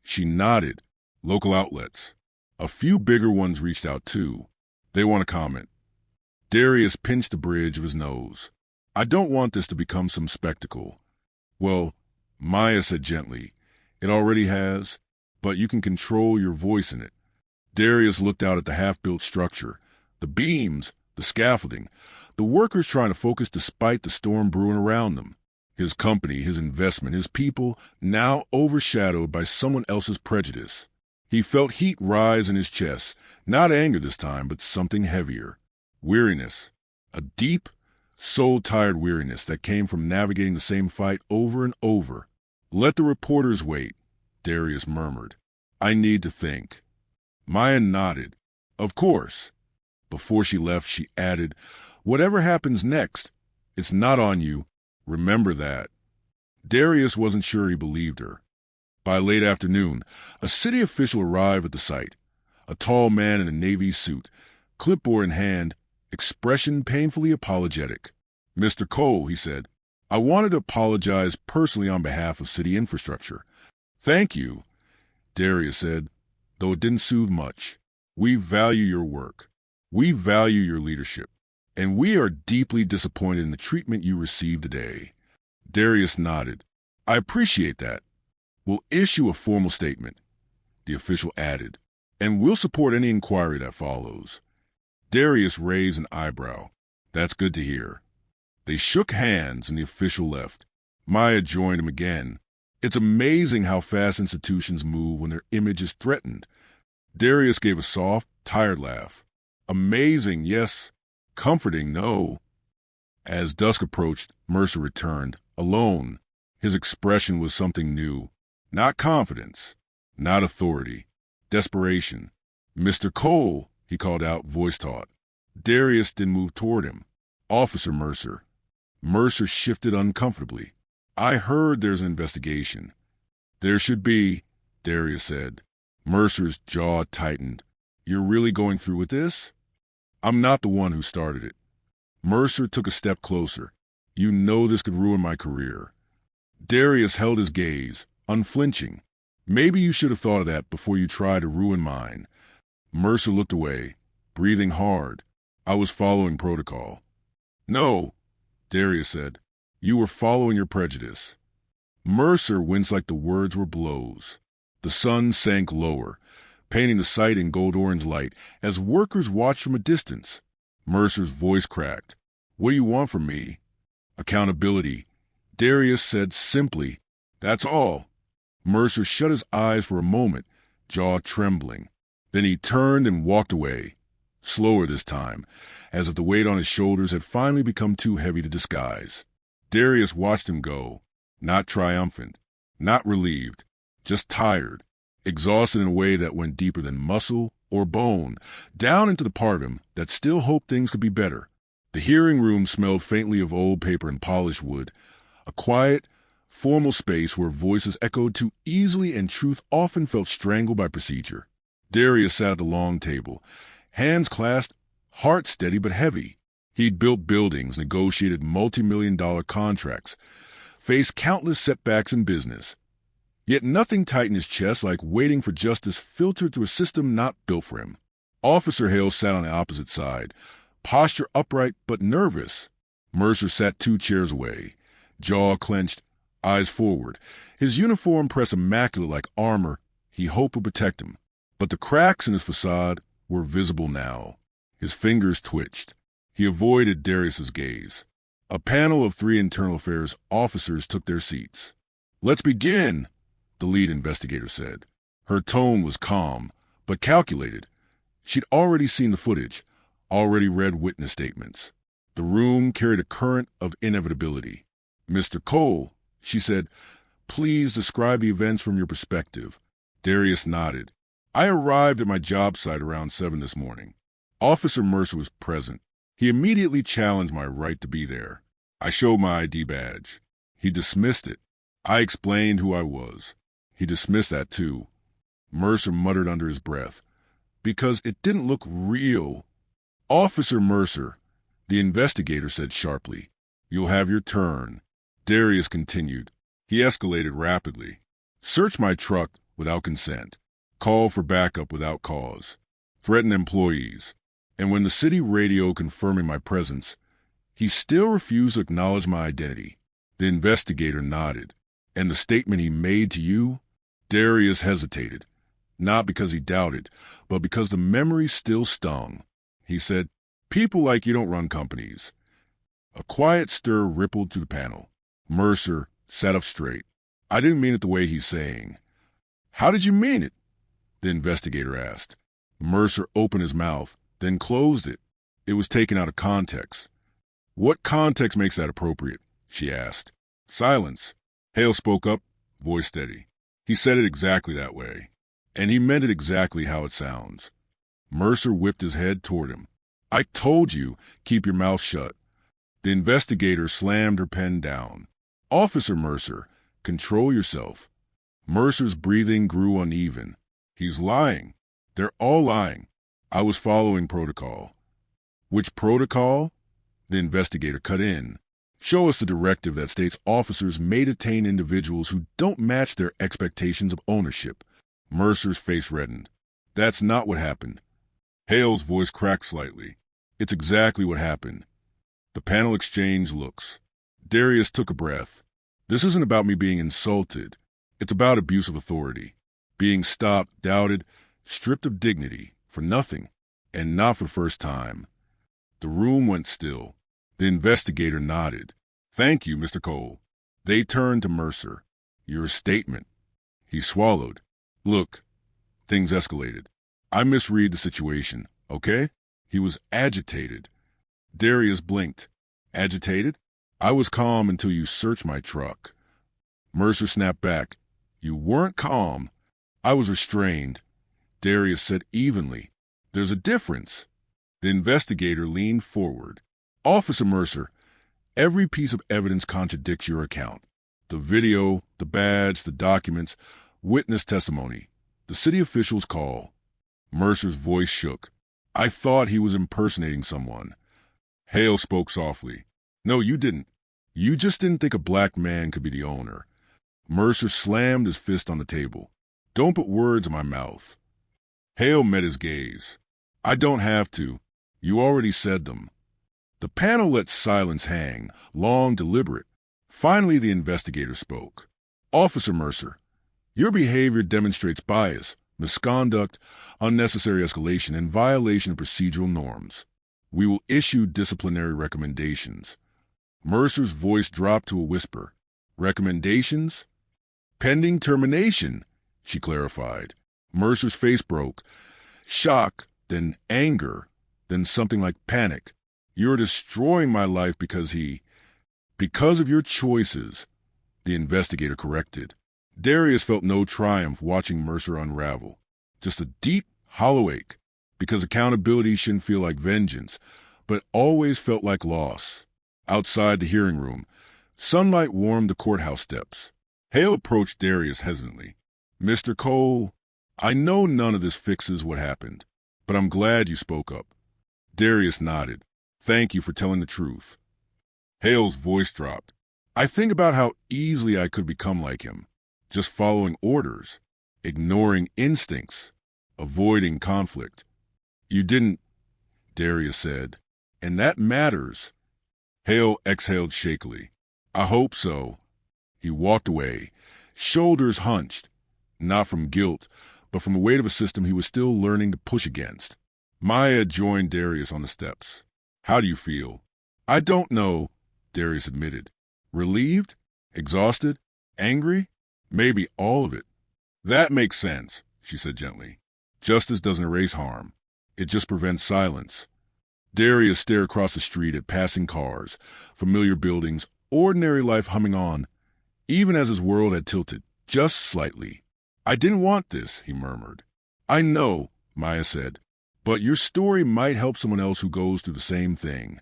She nodded. Local outlets. A few bigger ones reached out too. They want to comment. Darius pinched the bridge of his nose. I don't want this to become some spectacle. Well, Maya said gently, it already has, but you can control your voice in it. Darius looked out at the half-built structure, the beams, the scaffolding, the workers trying to focus despite the storm brewing around them. His company, his investment, his people, now overshadowed by someone else's prejudice. He felt heat rise in his chest, not anger this time, but something heavier. Weariness. A deep, soul-tired weariness that came from navigating the same fight over and over. Let the reporters wait, Darius murmured. I need to think. Maya nodded. Of course. Before she left, she added, whatever happens next, it's not on you. Remember that. Darius wasn't sure he believed her. By late afternoon, a city official arrived at the site. A tall man in a navy suit, clipboard in hand, expression painfully apologetic. Mr. Cole, he said, I wanted to apologize personally on behalf of city infrastructure. Thank you, Darius said, though it didn't soothe much. We value your work. We value your leadership. And we are deeply disappointed in the treatment you received today. Darius nodded. I appreciate that. We'll issue a formal statement, the official added, and we'll support any inquiry that follows. Darius raised an eyebrow. That's good to hear. They shook hands and the official left. Maya joined him again. It's amazing how fast institutions move when their image is threatened. Darius gave a soft, tired laugh. Amazing, yes. Comforting, no. As dusk approached, Mercer returned, alone. His expression was something new. Not confidence, not authority, desperation. "Mr. Cole," he called out, voice taut. Darius didn't move toward him. "Officer Mercer." Mercer shifted uncomfortably. "I heard there's an investigation." "There should be," Darius said. Mercer's jaw tightened. "You're really going through with this?" "I'm not the one who started it." Mercer took a step closer. "You know this could ruin my career." Darius held his gaze, unflinching. "Maybe you should have thought of that before you tried to ruin mine." Mercer looked away, breathing hard. "I was following protocol." "No," Darius said. "You were following your prejudice." Mercer winced like the words were blows. The sun sank lower, painting the site in gold-orange light as workers watched from a distance. Mercer's voice cracked. "What do you want from me?" "Accountability," Darius said simply. "That's all." Mercer shut his eyes for a moment, jaw trembling. Then he turned and walked away, slower this time, as if the weight on his shoulders had finally become too heavy to disguise. Darius watched him go, not triumphant, not relieved, just tired, exhausted in a way that went deeper than muscle or bone, down into the part of him that still hoped things could be better. The hearing room smelled faintly of old paper and polished wood, a quiet, formal space where voices echoed too easily and truth often felt strangled by procedure. Darius sat at the long table, hands clasped, heart steady but heavy. He'd built buildings, negotiated multi-million-dollar contracts, faced countless setbacks in business. Yet nothing tightened his chest like waiting for justice filtered through a system not built for him. Officer Hale sat on the opposite side, posture upright but nervous. Mercer sat 2 chairs away, jaw clenched, eyes forward, his uniform pressed immaculate like armor he hoped would protect him. But the cracks in his facade were visible now. His fingers twitched. He avoided Darius's gaze. A panel of 3 internal affairs officers took their seats. "Let's begin," the lead investigator said. Her tone was calm, but calculated. She'd already seen the footage, already read witness statements. The room carried a current of inevitability. "Mr. Cole," she said, "please describe the events from your perspective." Darius nodded. "I arrived at my job site around 7 this morning. Officer Mercer was present. He immediately challenged my right to be there. I showed my ID badge. He dismissed it. I explained who I was. He dismissed that too." Mercer muttered under his breath. "Because it didn't look real." "Officer Mercer," the investigator said sharply, "you'll have your turn." Darius continued. He escalated rapidly. "Search my truck without consent. Call for backup without cause. Threaten employees. And when the city radio confirming my presence, he still refused to acknowledge my identity." The investigator nodded. "And the statement he made to you?" Darius hesitated, not because he doubted, but because the memory still stung. He said, "People like you don't run companies." A quiet stir rippled through the panel. Mercer sat up straight. "I didn't mean it the way he's saying." "How did you mean it?" the investigator asked. Mercer opened his mouth, then closed it. It was taken out of context. "What context makes that appropriate?" she asked. Silence. Hale spoke up, voice steady. "He said it exactly that way. And he meant it exactly how it sounds." Mercer whipped his head toward him. "I told you, keep your mouth shut." The investigator slammed her pen down. "Officer Mercer, control yourself." Mercer's breathing grew uneven. "He's lying. They're all lying. I was following protocol." "Which protocol?" The investigator cut in. "Show us the directive that states officers may detain individuals who don't match their expectations of ownership." Mercer's face reddened. "That's not what happened." Hale's voice cracked slightly. "It's exactly what happened." The panel exchanged looks. Darius took a breath. "This isn't about me being insulted. It's about abuse of authority. Being stopped, doubted, stripped of dignity, for nothing, and not for the first time." The room went still. The investigator nodded. "Thank you, Mr. Cole." They turned to Mercer. "Your statement." He swallowed. "Look." Things escalated. "I misread the situation, okay?" He was agitated. Darius blinked. "Agitated?" "I was calm until you searched my truck." Mercer snapped back. You weren't calm. I was restrained, Darius said evenly. There's a difference. The investigator leaned forward. Officer Mercer, every piece of evidence contradicts your account. The video, the badge, the documents, witness testimony, the city official's call. Mercer's voice shook. I thought he was impersonating someone. Hale spoke softly. No, you didn't. You just didn't think a black man could be the owner. Mercer slammed his fist on the table. Don't put words in my mouth. Hale met his gaze. I don't have to. You already said them. The panel let silence hang, long, deliberate. Finally, the investigator spoke. Officer Mercer, your behavior demonstrates bias, misconduct, unnecessary escalation, and violation of procedural norms. We will issue disciplinary recommendations. Mercer's voice dropped to a whisper. Recommendations? Pending termination, she clarified. Mercer's face broke. Shock, then anger, then something like panic. You're destroying my life because of your choices, the investigator corrected. Darius felt no triumph watching Mercer unravel. Just a deep, hollow ache, because accountability shouldn't feel like vengeance, but always felt like loss. Outside the hearing room, sunlight warmed the courthouse steps. Hale approached Darius hesitantly. Mr. Cole, I know none of this fixes what happened, but I'm glad you spoke up. Darius nodded. Thank you for telling the truth. Hale's voice dropped. I think about how easily I could become like him, just following orders, ignoring instincts, avoiding conflict. You didn't, Darius said, and that matters. Hale exhaled shakily. I hope so. He walked away, shoulders hunched, not from guilt, but from the weight of a system he was still learning to push against. Maya joined Darius on the steps. How do you feel? I don't know, Darius admitted. Relieved? Exhausted? Angry? Maybe all of it. That makes sense, she said gently. Justice doesn't erase harm. It just prevents silence. Darius stared across the street at passing cars, familiar buildings, ordinary life humming on, even as his world had tilted, just slightly. I didn't want this, he murmured. I know, Maya said, but your story might help someone else who goes through the same thing.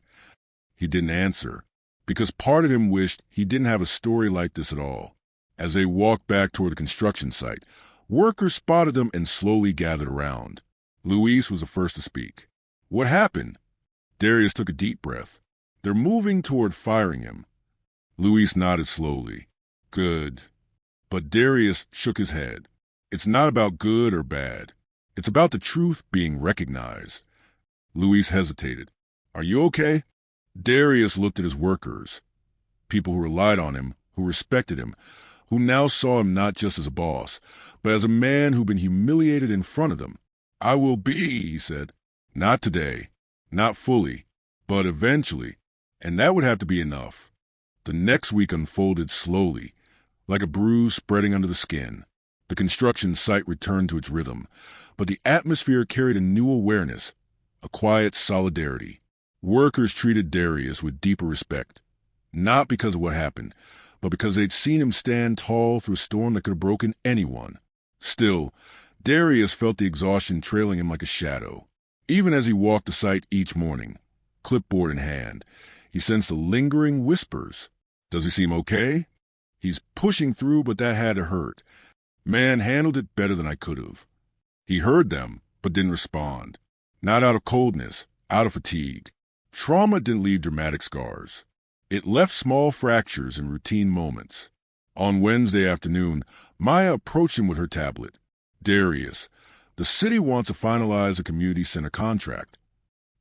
He didn't answer, because part of him wished he didn't have a story like this at all. As they walked back toward the construction site, workers spotted them and slowly gathered around. Luis was the first to speak. What happened? Darius took a deep breath. They're moving toward firing him. Luis nodded slowly. Good. But Darius shook his head. It's not about good or bad. It's about the truth being recognized. Luis hesitated. Are you okay? Darius looked at his workers, people who relied on him, who respected him, who now saw him not just as a boss, but as a man who'd been humiliated in front of them. I will be, he said. Not today, not fully, but eventually, and that would have to be enough. The next week unfolded slowly, like a bruise spreading under the skin. The construction site returned to its rhythm, but the atmosphere carried a new awareness, a quiet solidarity. Workers treated Darius with deeper respect, not because of what happened, but because they'd seen him stand tall through a storm that could have broken anyone. Still, Darius felt the exhaustion trailing him like a shadow. Even as he walked the site each morning, clipboard in hand, he sensed the lingering whispers. Does he seem okay? He's pushing through, but that had to hurt. Man handled it better than I could have. He heard them, but didn't respond. Not out of coldness, out of fatigue. Trauma didn't leave dramatic scars. It left small fractures in routine moments. On Wednesday afternoon, Maya approached him with her tablet. Darius, the city wants to finalize a community center contract.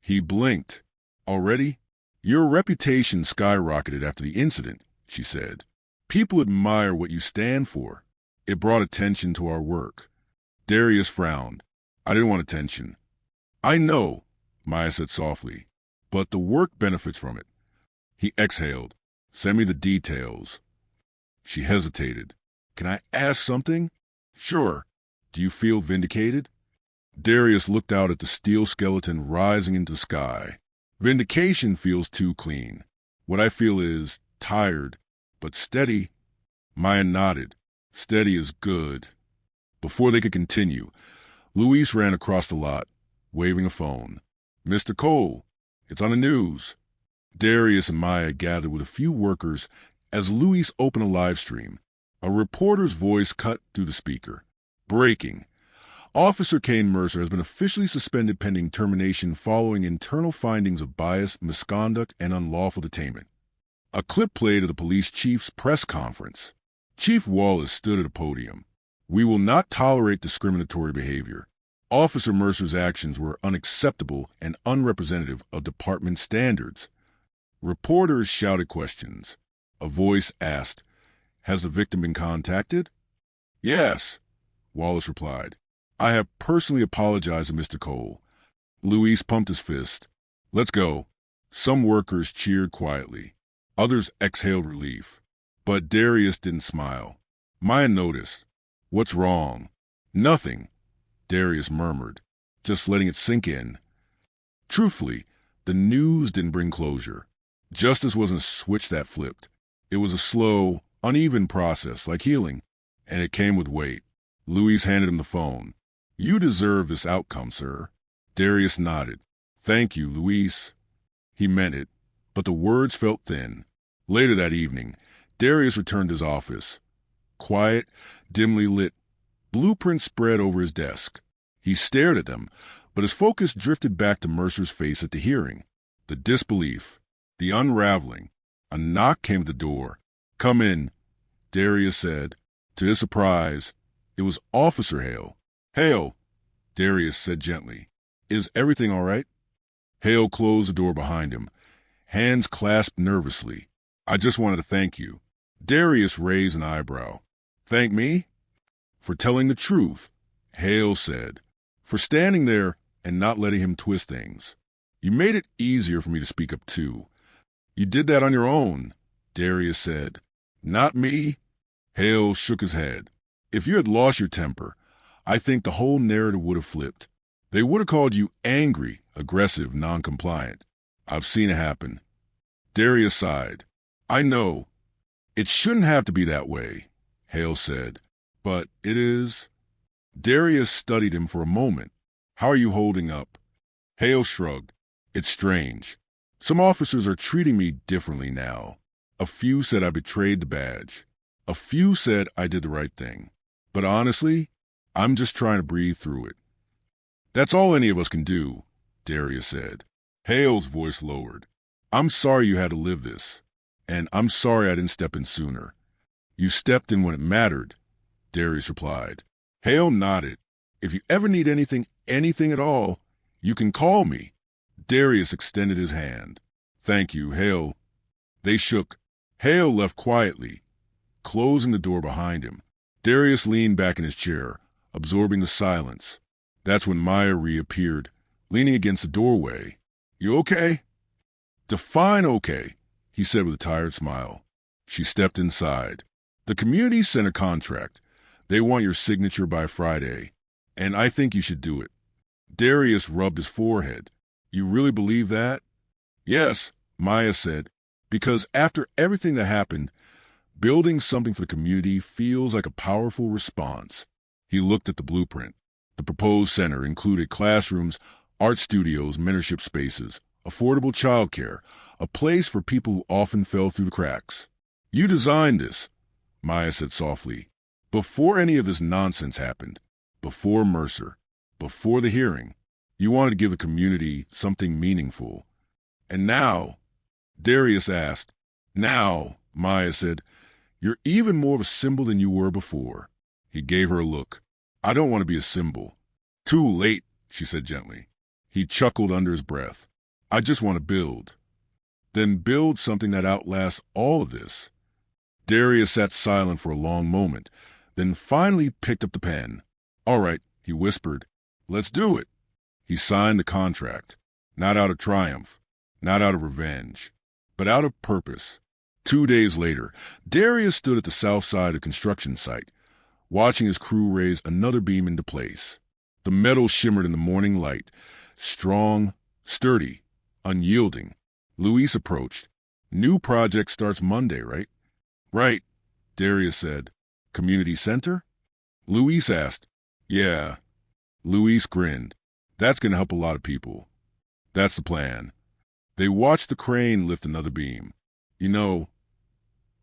He blinked. Already? Your reputation skyrocketed after the incident, she said. People admire what you stand for. It brought attention to our work. Darius frowned. I didn't want attention. I know, Maya said softly, but the work benefits from it. He exhaled. Send me the details. She hesitated. Can I ask something? Sure. Do you feel vindicated? Darius looked out at the steel skeleton rising into the sky. Vindication feels too clean. What I feel is tired, but steady. Maya nodded. Steady as good. Before they could continue, Luis ran across the lot, waving a phone. Mr. Cole, it's on the news. Darius and Maya gathered with a few workers as Luis opened a live stream. A reporter's voice cut through the speaker. Breaking. Officer Kane Mercer has been officially suspended pending termination following internal findings of bias, misconduct, and unlawful detainment. A clip played of the police chief's press conference. Chief Wallace stood at a podium. We will not tolerate discriminatory behavior. Officer Mercer's actions were unacceptable and unrepresentative of department standards. Reporters shouted questions. A voice asked, Has the victim been contacted? Yes, Wallace replied. I have personally apologized to Mr. Cole. Luis pumped his fist. Let's go. Some workers cheered quietly. Others exhaled relief. But Darius didn't smile. Maya noticed. What's wrong? Nothing, Darius murmured, just letting it sink in. Truthfully, the news didn't bring closure. Justice wasn't a switch that flipped. It was a slow, uneven process, like healing, and it came with weight. Luis handed him the phone. You deserve this outcome, sir. Darius nodded. Thank you, Luis. He meant it, but the words felt thin. Later that evening, Darius returned to his office. Quiet, dimly lit, blueprints spread over his desk. He stared at them, but his focus drifted back to Mercer's face at the hearing. The disbelief, the unraveling. A knock came at the door. Come in, Darius said. To his surprise, it was Officer Hale. Hale, Darius said gently. Is everything all right? Hale closed the door behind him, hands clasped nervously. I just wanted to thank you. Darius raised an eyebrow. Thank me? For telling the truth, Hale said. For standing there and not letting him twist things. You made it easier for me to speak up too. You did that on your own, Darius said. Not me? Hale shook his head. If you had lost your temper, I think the whole narrative would have flipped. They would have called you angry, aggressive, non-compliant. I've seen it happen. Darius sighed. I know. It shouldn't have to be that way, Hale said. But it is. Darius studied him for a moment. How are you holding up? Hale shrugged. It's strange. Some officers are treating me differently now. A few said I betrayed the badge. A few said I did the right thing. But honestly, I'm just trying to breathe through it. That's all any of us can do, Darius said. Hale's voice lowered. I'm sorry you had to live this. And I'm sorry I didn't step in sooner. You stepped in when it mattered, Darius replied. Hale nodded. If you ever need anything at all, you can call me. Darius extended his hand. Thank you, Hale. They shook. Hale left quietly, closing the door behind him. Darius leaned back in his chair, absorbing the silence. That's when Maya reappeared, leaning against the doorway. You okay? Define okay, he said with a tired smile. She stepped inside. The community sent a contract. They want your signature by Friday, and I think you should do it. Darius rubbed his forehead. You really believe that? Yes, Maya said, because after everything that happened, building something for the community feels like a powerful response. He looked at the blueprint. The proposed center included classrooms, art studios, mentorship spaces, affordable childcare, a place for people who often fell through the cracks. You designed this, Maya said softly, before any of this nonsense happened, before Mercer, before the hearing. You wanted to give the community something meaningful. And now, Darius asked. Now, Maya said, you're even more of a symbol than you were before. He gave her a look. I don't want to be a symbol. Too late, she said gently. He chuckled under his breath. I just want to build. Then build something that outlasts all of this. Darius sat silent for a long moment, then finally picked up the pen. All right, he whispered. Let's do it. He signed the contract, not out of triumph, not out of revenge, but out of purpose. 2 days later, Darius stood at the south side of the construction site, watching his crew raise another beam into place. The metal shimmered in the morning light, strong, sturdy, unyielding. Luis approached. New project starts Monday, right? Right, Darius said. Community center? Luis asked. Yeah. Luis grinned. That's going to help a lot of people. That's the plan. They watched the crane lift another beam. You know,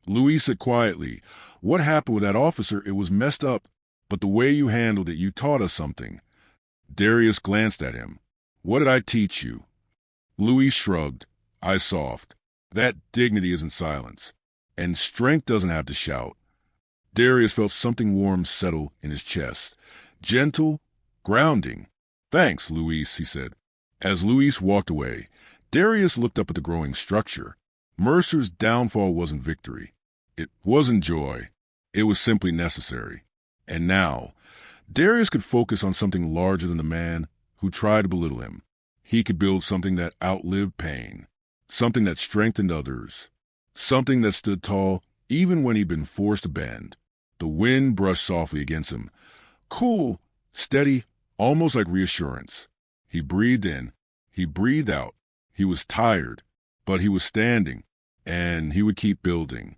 Luis said quietly, what happened with that officer, it was messed up, but the way you handled it, you taught us something. Darius glanced at him. What did I teach you? Luis shrugged, eyes soft. That dignity isn't silence, and strength doesn't have to shout. Darius felt something warm settle in his chest. Gentle, grounding. Thanks, Luis, he said. As Luis walked away, Darius looked up at the growing structure. Mercer's downfall wasn't victory. It wasn't joy. It was simply necessary. And now, Darius could focus on something larger than the man who tried to belittle him. He could build something that outlived pain, something that strengthened others, something that stood tall even when he'd been forced to bend. The wind brushed softly against him, cool, steady, almost like reassurance. He breathed in, he breathed out. He was tired, but he was standing, and he would keep building.